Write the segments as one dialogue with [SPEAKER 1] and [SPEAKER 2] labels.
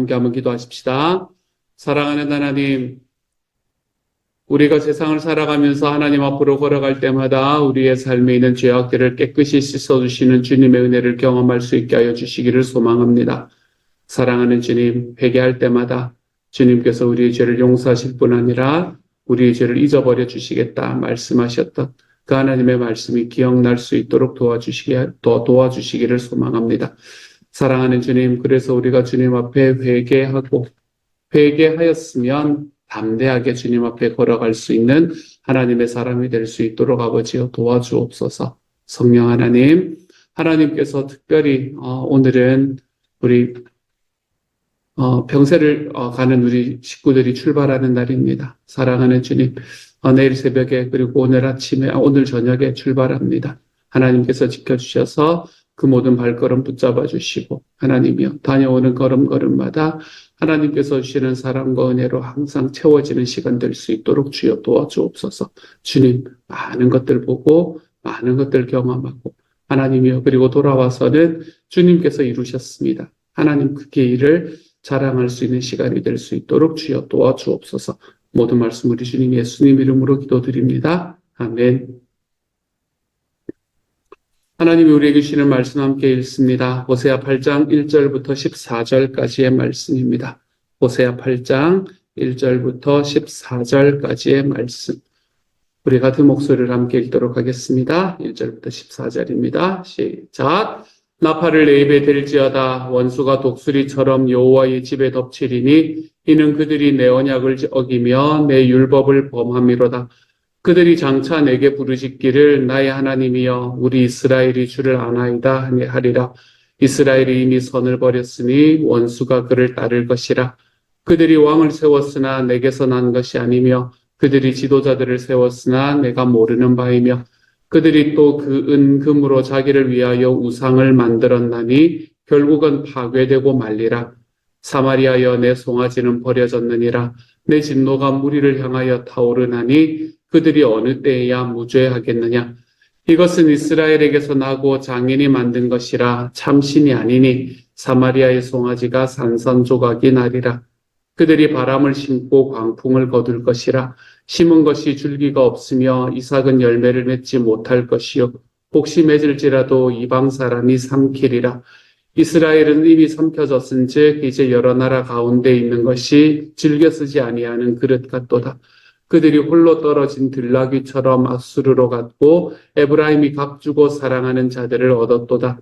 [SPEAKER 1] 함께 한번 기도하십시다. 사랑하는 하나님, 우리가 세상을 살아가면서 하나님 앞으로 걸어갈 때마다 우리의 삶에 있는 죄악들을 깨끗이 씻어주시는 주님의 은혜를 경험할 수 있게 하여 주시기를 소망합니다. 사랑하는 주님, 회개할 때마다 주님께서 우리의 죄를 용서하실 뿐 아니라 우리의 죄를 잊어버려 주시겠다 말씀하셨던 그 하나님의 말씀이 기억날 수 있도록 도와주시기를 소망합니다. 사랑하는 주님, 그래서 우리가 주님 앞에 회개하였으면 담대하게 주님 앞에 걸어갈 수 있는 하나님의 사람이 될 수 있도록 아버지여 도와주옵소서. 성령 하나님, 하나님께서 특별히 오늘은 우리 병세를 가는 우리 식구들이 출발하는 날입니다. 사랑하는 주님, 내일 새벽에 그리고 오늘 아침에 오늘 저녁에 출발합니다. 하나님께서 지켜주셔서 그 모든 발걸음 붙잡아 주시고 하나님이여 다녀오는 걸음걸음마다 하나님께서 주시는 사랑과 은혜로 항상 채워지는 시간 될 수 있도록 주여 도와주옵소서. 주님, 많은 것들 보고 많은 것들 경험하고 하나님이여 그리고 돌아와서는 주님께서 이루셨습니다. 하나님 그 일을 자랑할 수 있는 시간이 될 수 있도록 주여 도와주옵소서. 모든 말씀 우리 주님 예수님 이름으로 기도드립니다. 아멘. 하나님이 우리에게 주시는 말씀 함께 읽습니다. 호세아 8장 1절부터 14절까지의 말씀입니다. 호세아 8장 1절부터 14절까지의 말씀. 우리 같은 목소리를 함께 읽도록 하겠습니다. 1절부터 14절입니다. 시작. 나팔을 내 입에 댈지어다. 원수가 독수리처럼 여호와의 집에 덮치리니 이는 그들이 내 언약을 어기며 내 율법을 범함이로다. 그들이 장차 내게 부르짖기를 나의 하나님이여 우리 이스라엘이 주를 아나이다 하리라. 이스라엘이 이미 선을 버렸으니 원수가 그를 따를 것이라. 그들이 왕을 세웠으나 내게서 난 것이 아니며 그들이 지도자들을 세웠으나 내가 모르는 바이며 그들이 또 그 은금으로 자기를 위하여 우상을 만들었나니 결국은 파괴되고 말리라. 사마리아여 내 송아지는 버려졌느니라. 내 진노가 무리를 향하여 타오르나니 그들이 어느 때에야 무죄하겠느냐. 이것은 이스라엘에게서 나고 장인이 만든 것이라 참신이 아니니 사마리아의 송아지가 산산조각이 나리라. 그들이 바람을 심고 광풍을 거둘 것이라. 심은 것이 줄기가 없으며 이삭은 열매를 맺지 못할 것이요 혹시 맺을지라도 이방 사람이 삼키리라. 이스라엘은 이미 삼켜졌은즉 이제 여러 나라 가운데 있는 것이 즐겨 쓰지 아니하는 그릇 같도다. 그들이 홀로 떨어진 들나귀처럼 아수르로 갔고 에브라임이 값주고 사랑하는 자들을 얻었도다.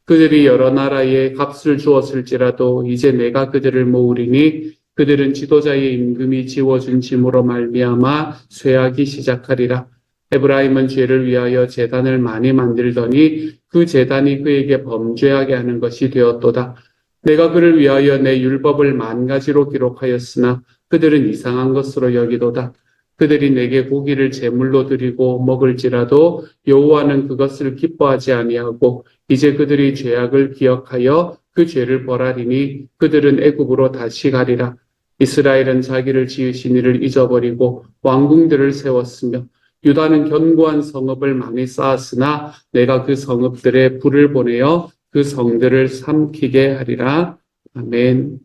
[SPEAKER 1] 그들이 여러 나라에 값을 주었을지라도 이제 내가 그들을 모으리니 그들은 지도자의 임금이 지워준 짐으로 말미암아 쇠하기 시작하리라. 에브라임은 죄를 위하여 제단을 많이 만들더니 그 제단이 그에게 범죄하게 하는 것이 되었도다. 내가 그를 위하여 내 율법을 10,000가지로 기록하였으나 그들은 이상한 것으로 여기도다. 그들이 내게 고기를 제물로 드리고 먹을지라도 여호와는 그것을 기뻐하지 아니하고 이제 그들이 죄악을 기억하여 그 죄를 벌하리니 그들은 애굽으로 다시 가리라. 이스라엘은 자기를 지으신 이를 잊어버리고 왕궁들을 세웠으며 유다는 견고한 성읍을 많이 쌓았으나 내가 그 성읍들에 불을 보내어 그 성들을 삼키게 하리라. 아멘.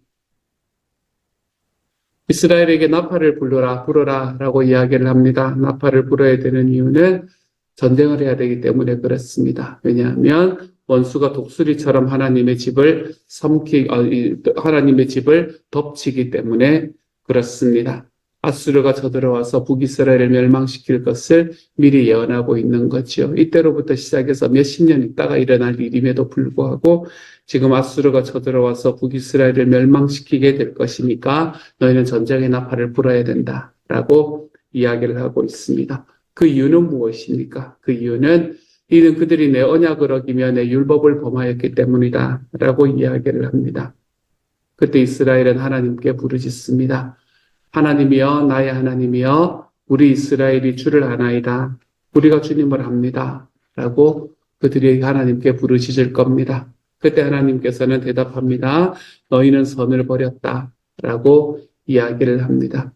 [SPEAKER 1] 이스라엘에게 나팔을 불어라 라고 이야기를 합니다. 나팔을 불어야 되는 이유는 전쟁을 해야 되기 때문에 그렇습니다. 왜냐하면 원수가 독수리처럼 하나님의 집을 덮치기 때문에 그렇습니다. 아수르가 쳐들어와서 북이스라엘을 멸망시킬 것을 미리 예언하고 있는 거죠. 이때로부터 시작해서 몇십 년 있다가 일어날 일임에도 불구하고 지금 아수르가 쳐들어와서 북이스라엘을 멸망시키게 될 것이니까 너희는 전쟁의 나팔을 불어야 된다라고 이야기를 하고 있습니다. 그 이유는 무엇입니까? 그 이유는 이는 그들이 내 언약을 어기며 내 율법을 범하였기 때문이다 라고 이야기를 합니다. 그때 이스라엘은 하나님께 부르짖습니다. 하나님이여 나의 하나님이여 우리 이스라엘이 주를 아나이다. 우리가 주님을 압니다. 라고 그들이 하나님께 부르짖을 겁니다. 그때 하나님께서는 대답합니다. 너희는 선을 버렸다. 라고 이야기를 합니다.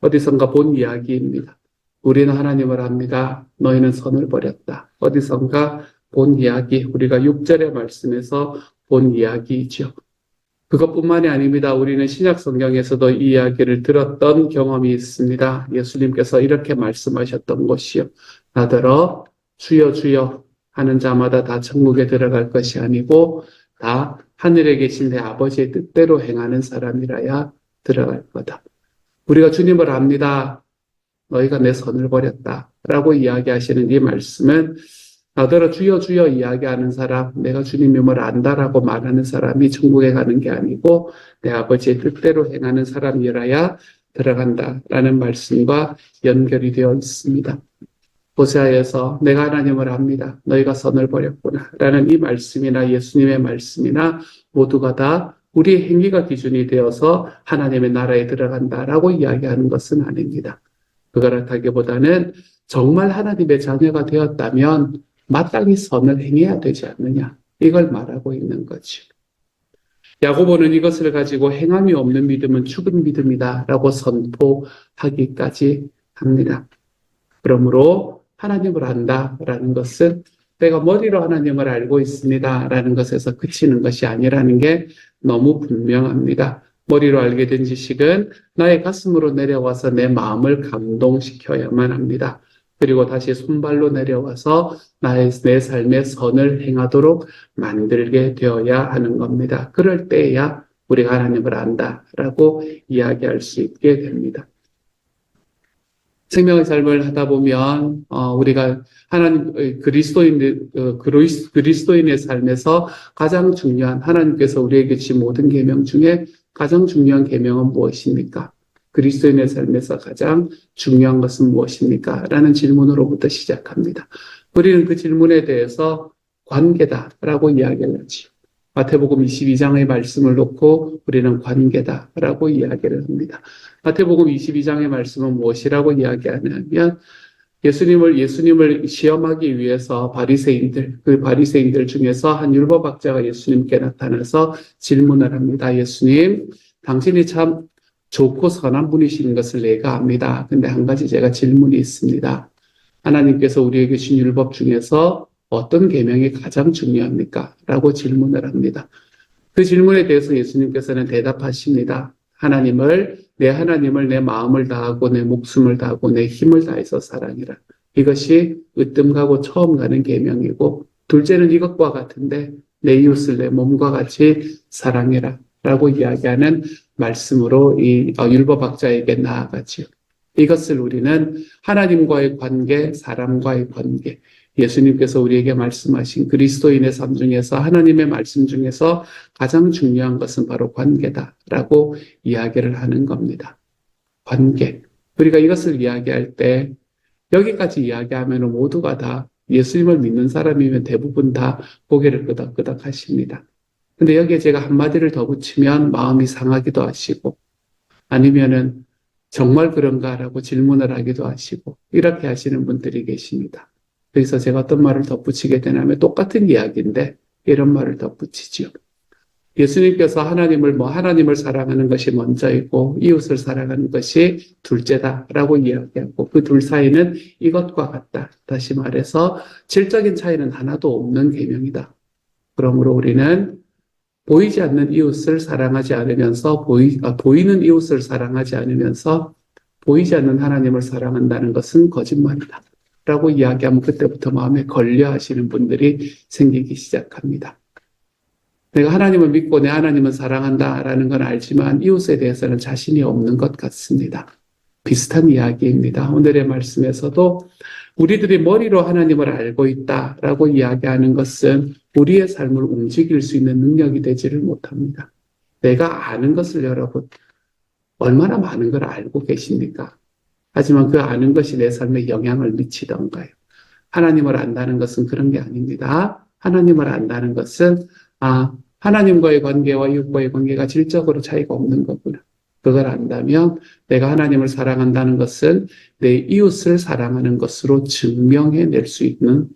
[SPEAKER 1] 어디선가 본 이야기입니다. 우리는 하나님을 압니다. 너희는 선을 버렸다. 어디선가 본 이야기, 우리가 6절의 말씀에서 본 이야기이죠. 그것뿐만이 아닙니다. 우리는 신약 성경에서도 이 이야기를 들었던 경험이 있습니다. 예수님께서 이렇게 말씀하셨던 것이요. 나더러 주여 주여 하는 자마다 다 천국에 들어갈 것이 아니고 다 하늘에 계신 내 아버지의 뜻대로 행하는 사람이라야 들어갈 거다. 우리가 주님을 압니다. 너희가 내 선을 버렸다. 라고 이야기하시는 이 말씀은 나더러 주여 주여 이야기하는 사람, 내가 주님임을 안다라고 말하는 사람이 천국에 가는 게 아니고 내 아버지의 뜻대로 행하는 사람이라야 들어간다라는 말씀과 연결이 되어 있습니다. 호세아에서 내가 하나님을 압니다. 너희가 선을 버렸구나. 라는 이 말씀이나 예수님의 말씀이나 모두가 다 우리의 행위가 기준이 되어서 하나님의 나라에 들어간다라고 이야기하는 것은 아닙니다. 그렇다기보다는 정말 하나님의 자녀가 되었다면 마땅히 선을 행해야 되지 않느냐. 이걸 말하고 있는 거죠. 야고보는 이것을 가지고 행함이 없는 믿음은 죽은 믿음이다 라고 선포하기까지 합니다. 그러므로 하나님을 안다라는 것은 내가 머리로 하나님을 알고 있습니다 라는 것에서 그치는 것이 아니라는 게 너무 분명합니다. 머리로 알게 된 지식은 나의 가슴으로 내려와서 내 마음을 감동시켜야만 합니다. 그리고 다시 손발로 내려와서 내 삶의 선을 행하도록 만들게 되어야 하는 겁니다. 그럴 때야 우리가 하나님을 안다라고 이야기할 수 있게 됩니다. 생명의 삶을 하다 보면 우리가 하나님 그리스도인의 삶에서 가장 중요한 하나님께서 우리에게 주신 모든 계명 중에 가장 중요한 계명은 무엇입니까? 그리스도인의 삶에서 가장 중요한 것은 무엇입니까? 라는 질문으로부터 시작합니다. 우리는 그 질문에 대해서 관계다라고 이야기를 하죠. 마태복음 22장의 말씀을 놓고 우리는 관계다라고 이야기를 합니다. 마태복음 22장의 말씀은 무엇이라고 이야기하냐면 예수님을 시험하기 위해서 그 바리새인들 중에서 한 율법학자가 예수님께 나타나서 질문을 합니다. 예수님, 당신이 참 좋고 선한 분이신 것을 내가 압니다. 근데 한 가지 제가 질문이 있습니다. 하나님께서 우리에게 주신 율법 중에서 어떤 계명이 가장 중요합니까? 라고 질문을 합니다. 그 질문에 대해서 예수님께서는 대답하십니다. 내 하나님을 내 마음을 다하고 내 목숨을 다하고 내 힘을 다해서 사랑해라. 이것이 으뜸가고 처음 가는 계명이고 둘째는 이것과 같은데 내 이웃을 내 몸과 같이 사랑해라. 라고 이야기하는 말씀으로 이 율법학자에게 나아가지요. 이것을 우리는 하나님과의 관계, 사람과의 관계, 예수님께서 우리에게 말씀하신 그리스도인의 삶 중에서 하나님의 말씀 중에서 가장 중요한 것은 바로 관계다라고 이야기를 하는 겁니다. 관계. 우리가 이것을 이야기할 때 여기까지 이야기하면 모두가 다 예수님을 믿는 사람이면 대부분 다 고개를 끄덕끄덕 하십니다. 근데 여기에 제가 한마디를 더 붙이면 마음이 상하기도 하시고 아니면은 정말 그런가라고 질문을 하기도 하시고 이렇게 하시는 분들이 계십니다. 그래서 제가 어떤 말을 덧붙이게 되냐면 똑같은 이야기인데 이런 말을 덧붙이죠. 예수님께서 하나님을 사랑하는 것이 먼저이고 이웃을 사랑하는 것이 둘째다라고 이야기하고 그 둘 사이는 이것과 같다. 다시 말해서 질적인 차이는 하나도 없는 계명이다. 그러므로 우리는 보이지 않는 이웃을 사랑하지 않으면서 보이는 이웃을 사랑하지 않으면서 보이지 않는 하나님을 사랑한다는 것은 거짓말이다. 라고 이야기하면 그때부터 마음에 걸려 하시는 분들이 생기기 시작합니다. 내가 하나님을 믿고 내 하나님을 사랑한다라는 건 알지만 이웃에 대해서는 자신이 없는 것 같습니다. 비슷한 이야기입니다. 오늘의 말씀에서도 우리들이 머리로 하나님을 알고 있다라고 이야기하는 것은 우리의 삶을 움직일 수 있는 능력이 되지를 못합니다. 내가 아는 것을 여러분 얼마나 많은 걸 알고 계십니까? 하지만 그 아는 것이 내 삶에 영향을 미치던가요? 하나님을 안다는 것은 그런 게 아닙니다. 하나님을 안다는 것은 하나님과의 관계와 이웃과의 관계가 질적으로 차이가 없는 거구나. 그걸 안다면 내가 하나님을 사랑한다는 것은 내 이웃을 사랑하는 것으로 증명해낼 수 있는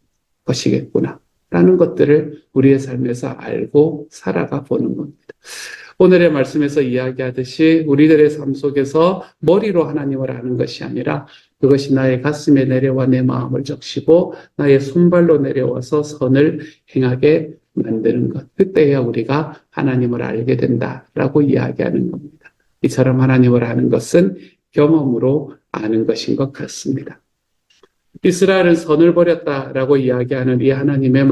[SPEAKER 1] 것이겠구나. 라는 것들을 우리의 삶에서 알고 살아가 보는 겁니다. 오늘의 말씀에서 이야기하듯이 우리들의 삶 속에서 머리로 하나님을 아는 것이 아니라 그것이 나의 가슴에 내려와 내 마음을 적시고 나의 손발로 내려와서 선을 행하게 만드는 것. 그때야 우리가 하나님을 알게 된다라고 이야기하는 겁니다. 이처럼 하나님을 아는 것은 경험으로 아는 것인 것 같습니다. 이스라엘은 선을 버렸다라고 이야기하는 이 하나님의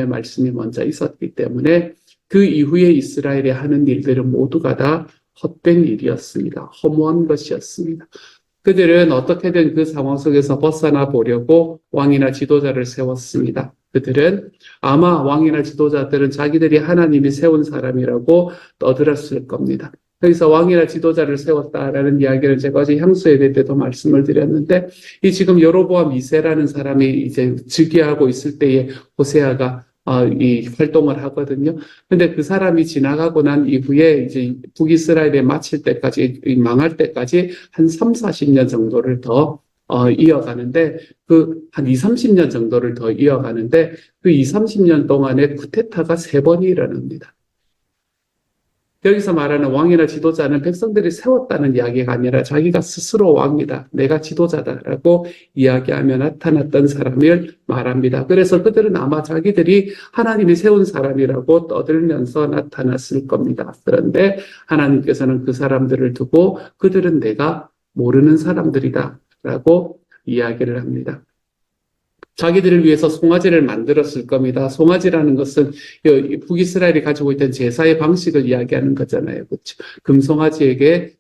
[SPEAKER 1] 말씀이 먼저 있었기 때문에 그 이후에 이스라엘이 하는 일들은 모두가 다 헛된 일이었습니다. 허무한 것이었습니다. 그들은 어떻게든 그 상황 속에서 벗어나 보려고 왕이나 지도자를 세웠습니다. 그들은 아마 왕이나 지도자들은 자기들이 하나님이 세운 사람이라고 떠들었을 겁니다. 여기서 왕이나 지도자를 세웠다라는 이야기를 제가 어제 향수예배 때도 말씀을 드렸는데, 이 지금 여로보암 2세라는 사람이 이제 즉위하고 있을 때에 호세아가 이 활동을 하거든요. 근데 그 사람이 지나가고 난 이후에 이제 북이스라엘에 마칠 때까지, 망할 때까지 한 3, 40년 정도를 더 이어가는데, 한 2, 30년 정도를 더 이어가는데, 그 2, 30년 동안에 쿠데타가 3번이 일어납니다. 여기서 말하는 왕이나 지도자는 백성들이 세웠다는 이야기가 아니라 자기가 스스로 왕이다, 내가 지도자다라고 이야기하며 나타났던 사람을 말합니다. 그래서 그들은 아마 자기들이 하나님이 세운 사람이라고 떠들면서 나타났을 겁니다. 그런데 하나님께서는 그 사람들을 두고 그들은 내가 모르는 사람들이다라고 이야기를 합니다. 자기들을 위해서 송아지를 만들었을 겁니다. 송아지라는 것은 북이스라엘이 가지고 있던 제사의 방식을 이야기하는 거잖아요. 그렇죠? 금송아지에게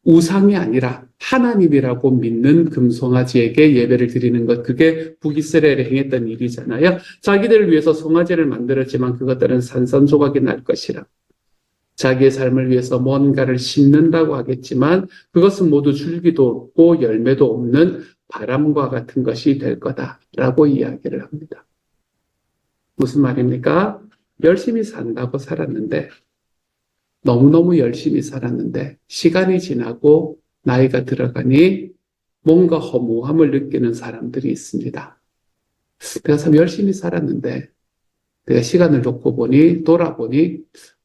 [SPEAKER 1] 우상이 아니라 하나님이라고 믿는 금송아지에게 예배를 드리는 것, 그게 북이스라엘이 행했던 일이잖아요. 자기들을 위해서 송아지를 만들었지만 그것들은 산산조각이 날 것이라. 자기의 삶을 위해서 뭔가를 심는다고 하겠지만 그것은 모두 줄기도 없고 열매도 없는 바람과 같은 것이 될 거다라고 이야기를 합니다. 무슨 말입니까? 열심히 산다고 살았는데, 너무너무 열심히 살았는데 시간이 지나고 나이가 들어가니 뭔가 허무함을 느끼는 사람들이 있습니다. 내가 참 열심히 살았는데 내가 시간을 놓고 돌아보니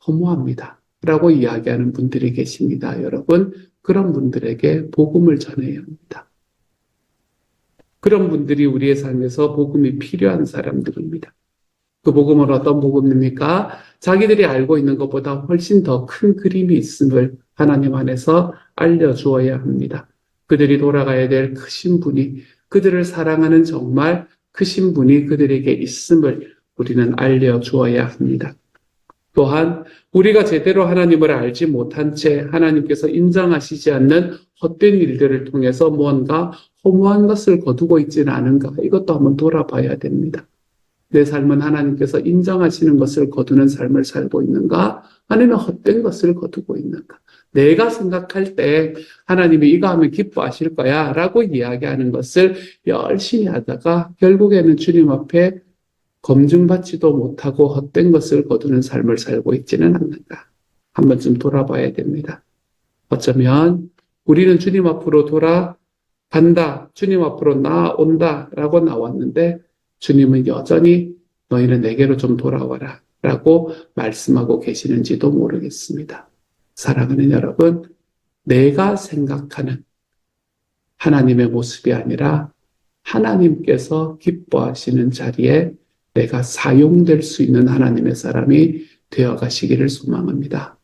[SPEAKER 1] 허무합니다 라고 이야기하는 분들이 계십니다. 여러분, 그런 분들에게 복음을 전해야 합니다. 그런 분들이 우리의 삶에서 복음이 필요한 사람들입니다. 그 복음은 어떤 복음입니까? 자기들이 알고 있는 것보다 훨씬 더 큰 그림이 있음을 하나님 안에서 알려주어야 합니다. 그들이 돌아가야 될 크신 분이, 그들을 사랑하는 정말 크신 분이 그들에게 있음을 우리는 알려주어야 합니다. 또한 우리가 제대로 하나님을 알지 못한 채 하나님께서 인정하시지 않는 헛된 일들을 통해서 무언가 허무한 것을 거두고 있지는 않은가, 이것도 한번 돌아봐야 됩니다. 내 삶은 하나님께서 인정하시는 것을 거두는 삶을 살고 있는가, 아니면 헛된 것을 거두고 있는가. 내가 생각할 때 하나님이 이거 하면 기뻐하실 거야 라고 이야기하는 것을 열심히 하다가 결국에는 주님 앞에 검증받지도 못하고 헛된 것을 거두는 삶을 살고 있지는 않는가. 한 번쯤 돌아봐야 됩니다. 어쩌면 우리는 주님 앞으로 돌아간다, 주님 앞으로 나아온다 라고 나왔는데 주님은 여전히 너희는 내게로 좀 돌아와라 라고 말씀하고 계시는지도 모르겠습니다. 사랑하는 여러분, 내가 생각하는 하나님의 모습이 아니라 하나님께서 기뻐하시는 자리에 내가 사용될 수 있는 하나님의 사람이 되어가시기를 소망합니다.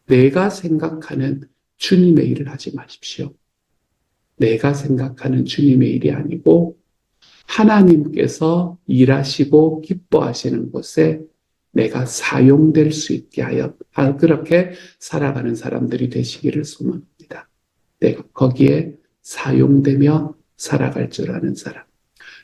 [SPEAKER 1] 내가 생각하는 주님의 일을 하지 마십시오. 내가 생각하는 주님의 일이 아니고 하나님께서 일하시고 기뻐하시는 곳에 내가 사용될 수 있게 하여 그렇게 살아가는 사람들이 되시기를 소망합니다. 내가 거기에 사용되며 살아갈 줄 아는 사람.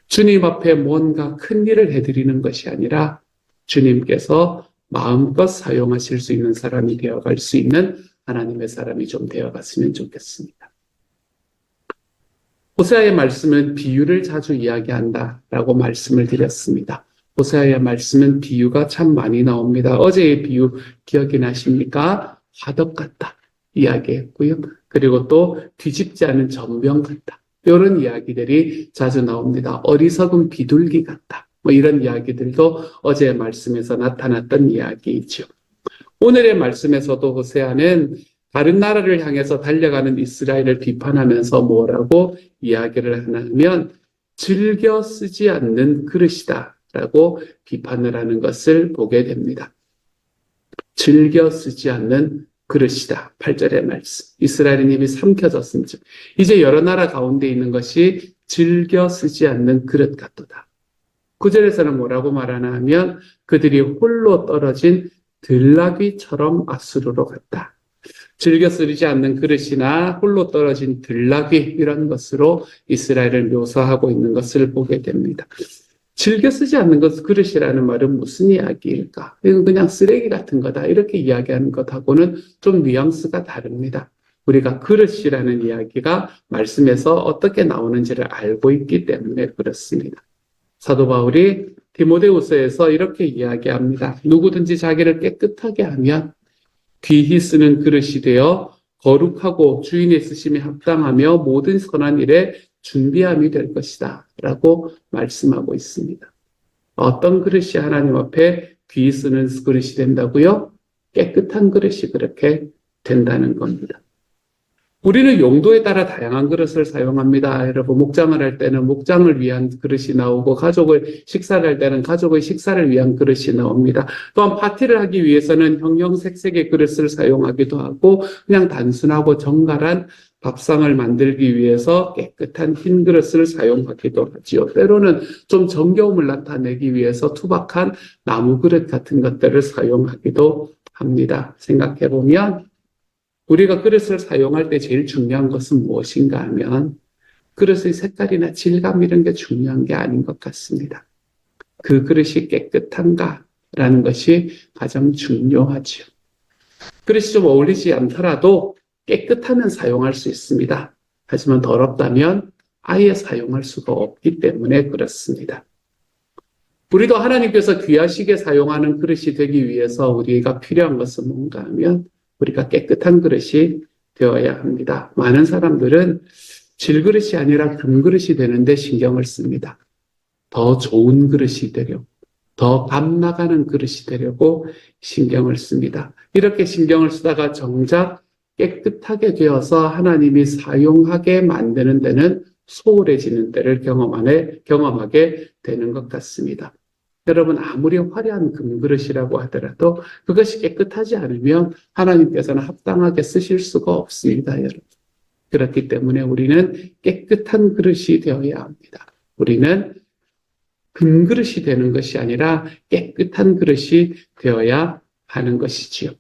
[SPEAKER 1] 주님 앞에 뭔가 큰 일을 해드리는 것이 아니라 주님께서 마음껏 사용하실 수 있는 사람이 되어갈 수 있는 하나님의 사람이 좀 되어갔으면 좋겠습니다. 호세아의 말씀은 비유를 자주 이야기한다라고 말씀을 드렸습니다. 호세아의 말씀은 비유가 참 많이 나옵니다. 어제의 비유 기억이 나십니까? 화덕 같다 이야기했고요. 그리고 또 뒤집지 않은 전병 같다. 이런 이야기들이 자주 나옵니다. 어리석은 비둘기 같다. 이런 이야기들도 어제의 말씀에서 나타났던 이야기이죠. 오늘의 말씀에서도 호세아는 다른 나라를 향해서 달려가는 이스라엘을 비판하면서 뭐라고 이야기를 하냐면 즐겨 쓰지 않는 그릇이다 라고 비판을 하는 것을 보게 됩니다. 즐겨 쓰지 않는 그릇이다. 8절의 말씀. 이스라엘은 입이 삼켜졌음즉 이제 여러 나라 가운데 있는 것이 즐겨 쓰지 않는 그릇 같도다. 9절에서는 뭐라고 말하나 하면 그들이 홀로 떨어진 들나귀처럼 아수르로 갔다. 즐겨 쓰지 않는 그릇이나 홀로 떨어진 들나귀 이런 것으로 이스라엘을 묘사하고 있는 것을 보게 됩니다. 즐겨 쓰지 않는 것 그릇이라는 말은 무슨 이야기일까? 이건 그냥 쓰레기 같은 거다 이렇게 이야기하는 것하고는 좀 뉘앙스가 다릅니다. 우리가 그릇이라는 이야기가 말씀에서 어떻게 나오는지를 알고 있기 때문에 그렇습니다. 사도 바울이 디모데후서에서 이렇게 이야기합니다. 누구든지 자기를 깨끗하게 하면 귀히 쓰는 그릇이 되어 거룩하고 주인의 쓰심에 합당하며 모든 선한 일에 준비함이 될 것이다 라고 말씀하고 있습니다. 어떤 그릇이 하나님 앞에 귀히 쓰는 그릇이 된다고요? 깨끗한 그릇이 그렇게 된다는 겁니다. 우리는 용도에 따라 다양한 그릇을 사용합니다. 여러분, 목장을 할 때는 목장을 위한 그릇이 나오고, 식사를 할 때는 가족의 식사를 위한 그릇이 나옵니다. 또한 파티를 하기 위해서는 형형색색의 그릇을 사용하기도 하고, 그냥 단순하고 정갈한 밥상을 만들기 위해서 깨끗한 흰 그릇을 사용하기도 하지요. 때로는 좀 정겨움을 나타내기 위해서 투박한 나무 그릇 같은 것들을 사용하기도 합니다. 생각해보면, 우리가 그릇을 사용할 때 제일 중요한 것은 무엇인가 하면 그릇의 색깔이나 질감 이런 게 중요한 게 아닌 것 같습니다. 그 그릇이 깨끗한가라는 것이 가장 중요하죠. 그릇이 좀 어울리지 않더라도 깨끗하면 사용할 수 있습니다. 하지만 더럽다면 아예 사용할 수가 없기 때문에 그렇습니다. 우리도 하나님께서 귀하시게 사용하는 그릇이 되기 위해서 우리가 필요한 것은 뭔가 하면 우리가 깨끗한 그릇이 되어야 합니다. 많은 사람들은 질그릇이 아니라 금그릇이 되는데 신경을 씁니다. 더 좋은 그릇이 되려고, 더 감 나가는 그릇이 되려고 신경을 씁니다. 이렇게 신경을 쓰다가 정작 깨끗하게 되어서 하나님이 사용하게 만드는 데는 소홀해지는 때를 경험하게 되는 것 같습니다. 여러분, 아무리 화려한 금그릇이라고 하더라도 그것이 깨끗하지 않으면 하나님께서는 합당하게 쓰실 수가 없습니다, 여러분. 그렇기 때문에 우리는 깨끗한 그릇이 되어야 합니다. 우리는 금그릇이 되는 것이 아니라 깨끗한 그릇이 되어야 하는 것이지요.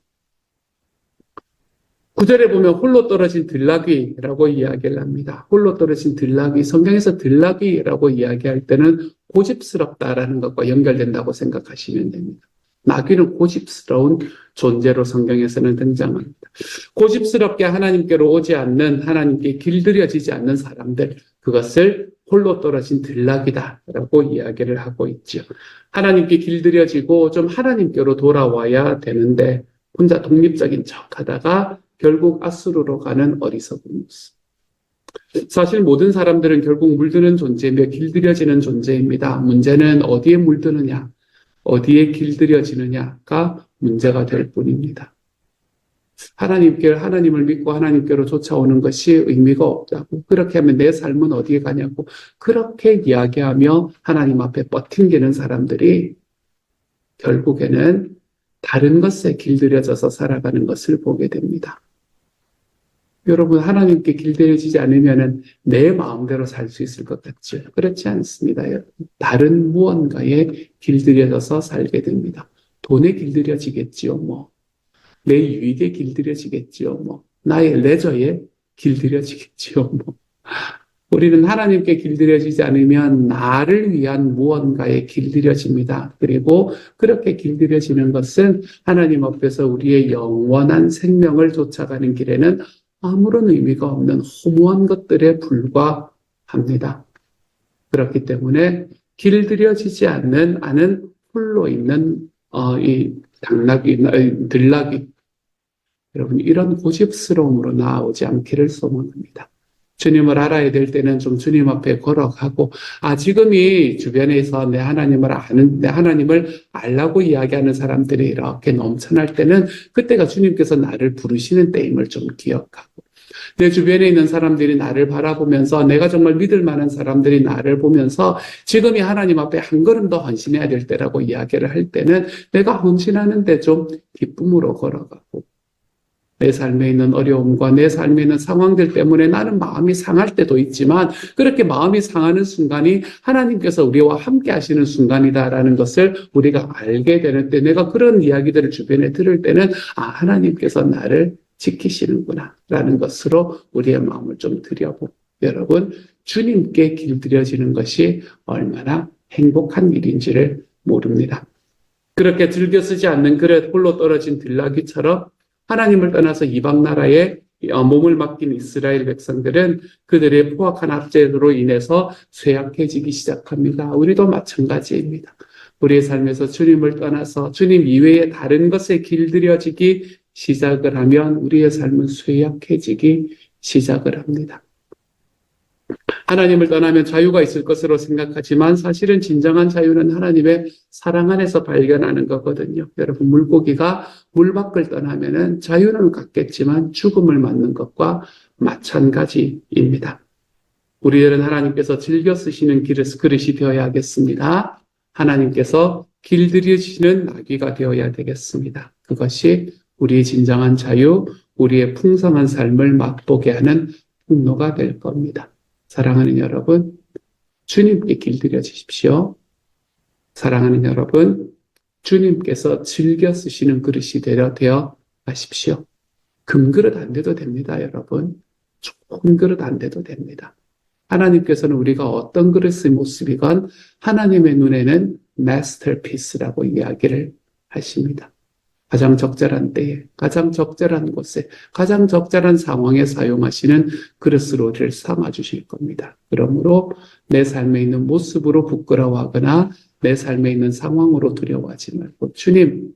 [SPEAKER 1] 9절에 보면 홀로 떨어진 들나귀라고 이야기를 합니다. 홀로 떨어진 들나귀, 성경에서 들나귀라고 이야기할 때는 고집스럽다라는 것과 연결된다고 생각하시면 됩니다. 나귀는 고집스러운 존재로 성경에서는 등장합니다. 고집스럽게 하나님께로 오지 않는, 하나님께 길들여지지 않는 사람들, 그것을 홀로 떨어진 들나귀다라고 이야기를 하고 있죠. 하나님께 길들여지고 좀 하나님께로 돌아와야 되는데 혼자 독립적인 척하다가 결국 아수르로 가는 어리석은 모습. 사실 모든 사람들은 결국 물드는 존재이며 길들여지는 존재입니다. 문제는 어디에 물드느냐, 어디에 길들여지느냐가 문제가 될 뿐입니다. 하나님을 믿고 하나님께로 쫓아오는 것이 의미가 없다고, 그렇게 하면 내 삶은 어디에 가냐고 그렇게 이야기하며 하나님 앞에 버팅기는 사람들이 결국에는 다른 것에 길들여져서 살아가는 것을 보게 됩니다. 여러분, 하나님께 길들여지지 않으면 내 마음대로 살 수 있을 것 같죠? 그렇지 않습니다. 여러분. 다른 무언가에 길들여져서 살게 됩니다. 돈에 길들여지겠지요, 뭐. 내 유익에 길들여지겠지요, 뭐. 나의 레저에 길들여지겠지요, 뭐. 우리는 하나님께 길들여지지 않으면 나를 위한 무언가에 길들여집니다. 그리고 그렇게 길들여지는 것은 하나님 앞에서 우리의 영원한 생명을 쫓아가는 길에는 아무런 의미가 없는 허무한 것들에 불과합니다. 그렇기 때문에 길들여지지 않는 홀로 있는 이 들나귀, 여러분, 이런 고집스러움으로 나아오지 않기를 소망합니다. 주님을 알아야 될 때는 좀 주님 앞에 걸어가고, 지금이 주변에서 내 하나님을 알라고 이야기하는 사람들이 이렇게 넘쳐날 때는 그때가 주님께서 나를 부르시는 때임을 좀 기억하고, 내 주변에 있는 사람들이 나를 바라보면서 내가 정말 믿을 만한 사람들이 나를 보면서 지금이 하나님 앞에 한 걸음 더 헌신해야 될 때라고 이야기를 할 때는 내가 헌신하는데 좀 기쁨으로 걸어가고 내 삶에 있는 어려움과 내 삶에 있는 상황들 때문에 나는 마음이 상할 때도 있지만 그렇게 마음이 상하는 순간이 하나님께서 우리와 함께 하시는 순간이다라는 것을 우리가 알게 되는 때 내가 그런 이야기들을 주변에 들을 때는 하나님께서 나를 지키시는구나 라는 것으로 우리의 마음을 좀 들여보고 여러분 주님께 길들여지는 것이 얼마나 행복한 일인지를 모릅니다. 그렇게 즐겨 쓰지 않는 그릇 홀로 떨어진 들나귀처럼 하나님을 떠나서 이방 나라에 몸을 맡긴 이스라엘 백성들은 그들의 포악한 압제로 인해서 쇠약해지기 시작합니다. 우리도 마찬가지입니다. 우리의 삶에서 주님을 떠나서 주님 이외의 다른 것에 길들여지기 시작을 하면 우리의 삶은 쇠약해지기 시작을 합니다. 하나님을 떠나면 자유가 있을 것으로 생각하지만 사실은 진정한 자유는 하나님의 사랑 안에서 발견하는 거거든요. 여러분 물고기가 물 밖을 떠나면은 자유는 갖겠지만 죽음을 맞는 것과 마찬가지입니다. 우리들은 하나님께서 즐겨 쓰시는 그릇이 되어야 하겠습니다. 하나님께서 길들여지시는 나귀가 되어야 되겠습니다. 그것이 우리의 진정한 자유, 우리의 풍성한 삶을 맛보게 하는 통로가 될 겁니다. 사랑하는 여러분, 주님께 길들여 주십시오. 사랑하는 여러분, 주님께서 즐겨 쓰시는 그릇이 되어 가십시오. 금그릇 안 돼도 됩니다, 여러분. 좋은 그릇 안 돼도 됩니다. 하나님께서는 우리가 어떤 그릇의 모습이건 하나님의 눈에는 마스터피스라고 이야기를 하십니다. 가장 적절한 때에, 가장 적절한 곳에, 가장 적절한 상황에 사용하시는 그릇으로 우리를 삼아주실 겁니다. 그러므로 내 삶에 있는 모습으로 부끄러워하거나 내 삶에 있는 상황으로 두려워하지 말고 주님,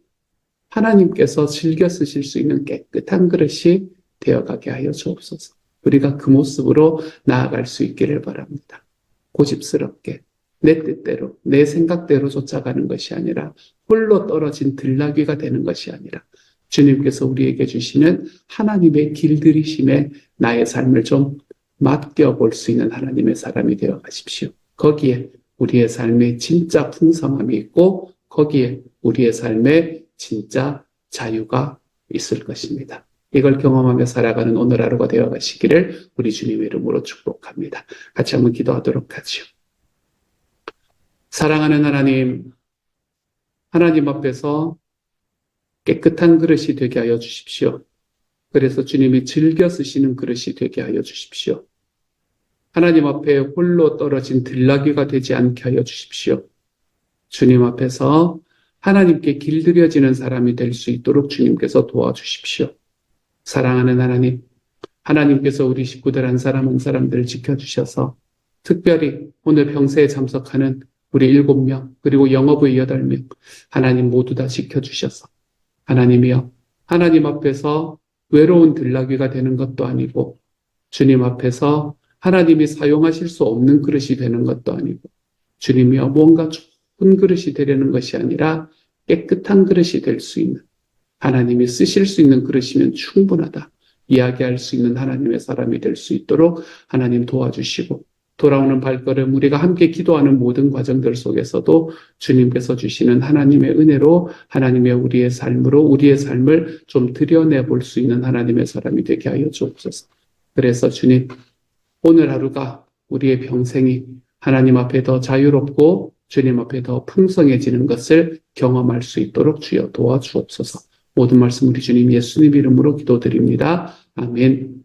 [SPEAKER 1] 하나님께서 즐겨 쓰실 수 있는 깨끗한 그릇이 되어가게 하여 주옵소서. 우리가 그 모습으로 나아갈 수 있기를 바랍니다. 고집스럽게 내 뜻대로, 내 생각대로 쫓아가는 것이 아니라 홀로 떨어진 들나귀가 되는 것이 아니라 주님께서 우리에게 주시는 하나님의 길들이심에 나의 삶을 좀 맡겨볼 수 있는 하나님의 사람이 되어 가십시오. 거기에 우리의 삶에 진짜 풍성함이 있고 거기에 우리의 삶에 진짜 자유가 있을 것입니다. 이걸 경험하며 살아가는 오늘 하루가 되어 가시기를 우리 주님의 이름으로 축복합니다. 같이 한번 기도하도록 하죠. 사랑하는 하나님, 하나님 앞에서 깨끗한 그릇이 되게 하여 주십시오. 그래서 주님이 즐겨 쓰시는 그릇이 되게 하여 주십시오. 하나님 앞에 홀로 떨어진 들나귀가 되지 않게 하여 주십시오. 주님 앞에서 하나님께 길들여지는 사람이 될 수 있도록 주님께서 도와주십시오. 사랑하는 하나님, 하나님께서 우리 식구들 한 사람 한 사람들을 지켜주셔서 특별히 오늘 평세에 참석하는 우리 7명 그리고 영어부의 8명 하나님 모두 다 지켜주셔서 하나님이여 하나님 앞에서 외로운 들나귀가 되는 것도 아니고 주님 앞에서 하나님이 사용하실 수 없는 그릇이 되는 것도 아니고 주님이여 뭔가 좋은 그릇이 되려는 것이 아니라 깨끗한 그릇이 될 수 있는 하나님이 쓰실 수 있는 그릇이면 충분하다 이야기할 수 있는 하나님의 사람이 될 수 있도록 하나님 도와주시고 돌아오는 발걸음 우리가 함께 기도하는 모든 과정들 속에서도 주님께서 주시는 하나님의 은혜로 하나님의 우리의 삶으로 우리의 삶을 좀 드러내 볼 수 있는 하나님의 사람이 되게 하여 주옵소서. 그래서 주님 오늘 하루가 우리의 평생이 하나님 앞에 더 자유롭고 주님 앞에 더 풍성해지는 것을 경험할 수 있도록 주여 도와주옵소서. 모든 말씀 우리 주님 예수님 이름으로 기도드립니다. 아멘.